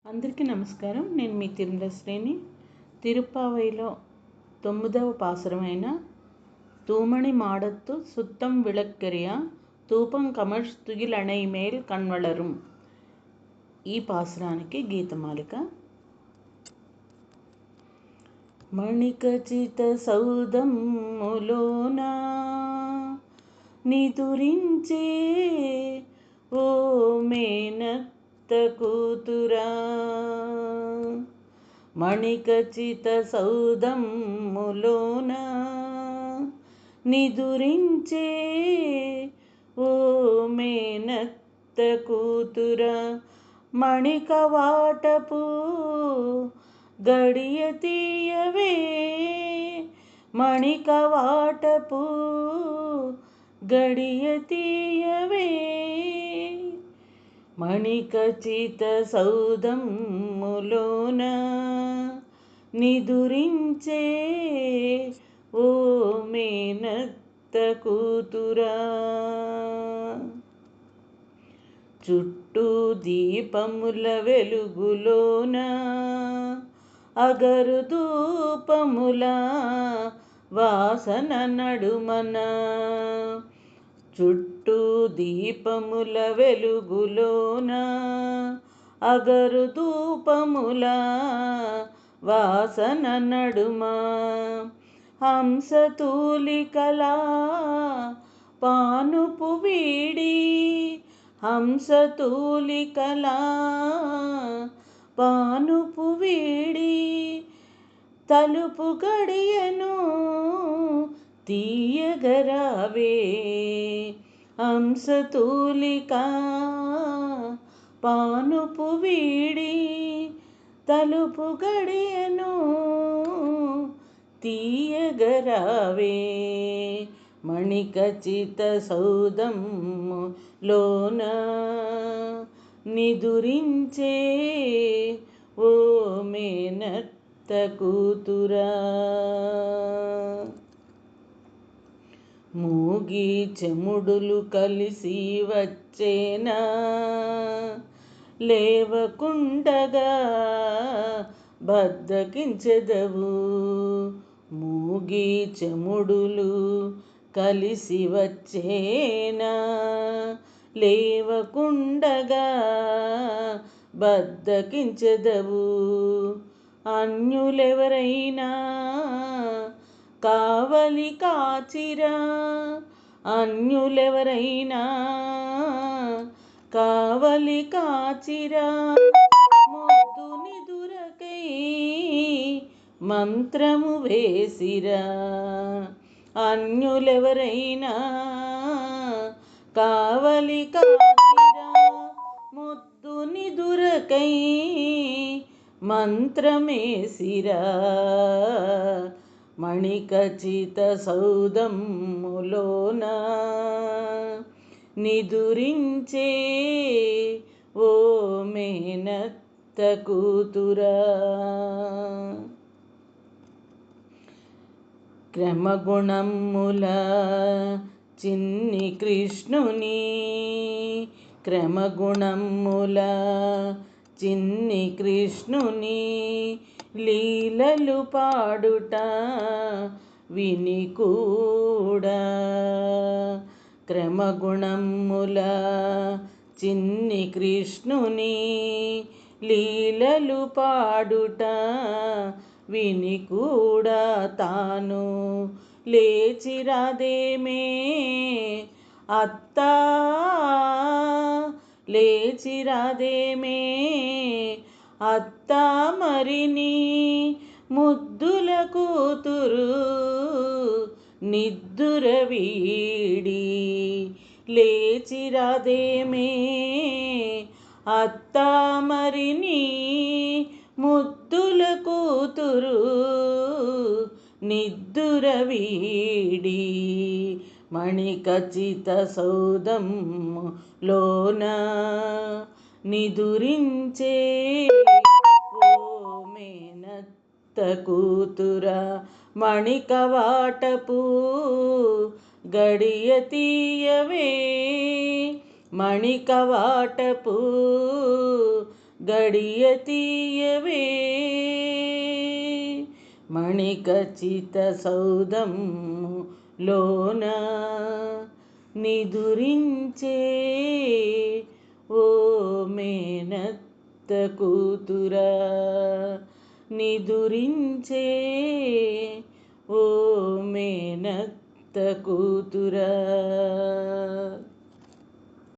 అందరికీ నమస్కారం. నేను మీ తిరుమల శ్రేణి. తిరుప్పావైలో 9వ పాసురమైన తూమణి మాడత్తు సుత్తం విளக்கெறியா తూపం కమర్ష్ తుగిలణై మేల్ కన్వళரும். ఈ పాసురానికి గీతమాలిక. మణికచిత సౌదమ్ములోన నిదురించే ఓ మేనత్త కూతురా, మణికచిత సౌదమ్ములోన నిదురించే ఓ మేనత్త కూతురా, మణికవాటపు గడియ తీయవే, మణికవాటపు గడియ తీయవే, మణికచిత సౌదమ్ములోన నిదురించే ఓ మేనత్త కూతురా. చుట్టూ దీపముల వెలుగులోన అగరు ధూపముల వాసన నడుమన, చుట్టూ దీపముల వెలుగులోన అగరు ధూపముల వాసన నడుమ, హంసతూలికలా పానుపు వీడి, హంసతూలికలా పానుపు వీడి, తలుపు గడియను తీయగరావే, హంసతూలికా పానుపు వీడి, తలుపు గడియను తీయగరావే, మణికచిత సౌదమ్ములోన నిదురించే ఓ మేనత్త కూతురా. మూగి చెముడులు కలిసి వచ్చేనా, లేవకుండగా బద్దకించెదవు, మూగి చెముడులు కలిసి వచ్చేనా, లేవకుండగా బద్దకించెదవు, అన్యులెవరైనా కావలి కాచిరా, అన్యులెవరైనా కావలి కాచిరా, మొద్దు నిదురకై మంత్రము వేసిరా, అన్యులెవరైనా కావలి కాచిరా, మొద్దు నిదురకై మంత్రమేసిరా, మణికచిత సౌదమ్ములోన నిదురించే ఓ మేనత్త కూతురా. క్రమగుణముల చిన్ని కృష్ణుని, క్రమగుణముల చిన్ని కృష్ణుని లీలలు పాడుట విని కూడా, క్రమగుణముల చిన్ని కృష్ణుని లీలలు పాడుట విని కూడా, తాను లేచిరాదేమే అత్తా, లేచిరాదేమే అత్తా, మరిని ముద్దుల కూతురు నిద్దుర వీడి, లేచిరాదేమే అత్తా, మరిని ముద్దుల కూతురు నిద్దుర వీడి, మణికచిత సౌదమ్ములోన నిదురించే ఓ మేనత్త కూతురా, మణికవాటపు గడియ తీయవే, మణికవాటపు గడియ తీయవే మణిఖచిత సౌధంలోన నిదురించే ఓ మేనత్త కూతురా, నిదురించే ఓ మేనత్త కూతురా.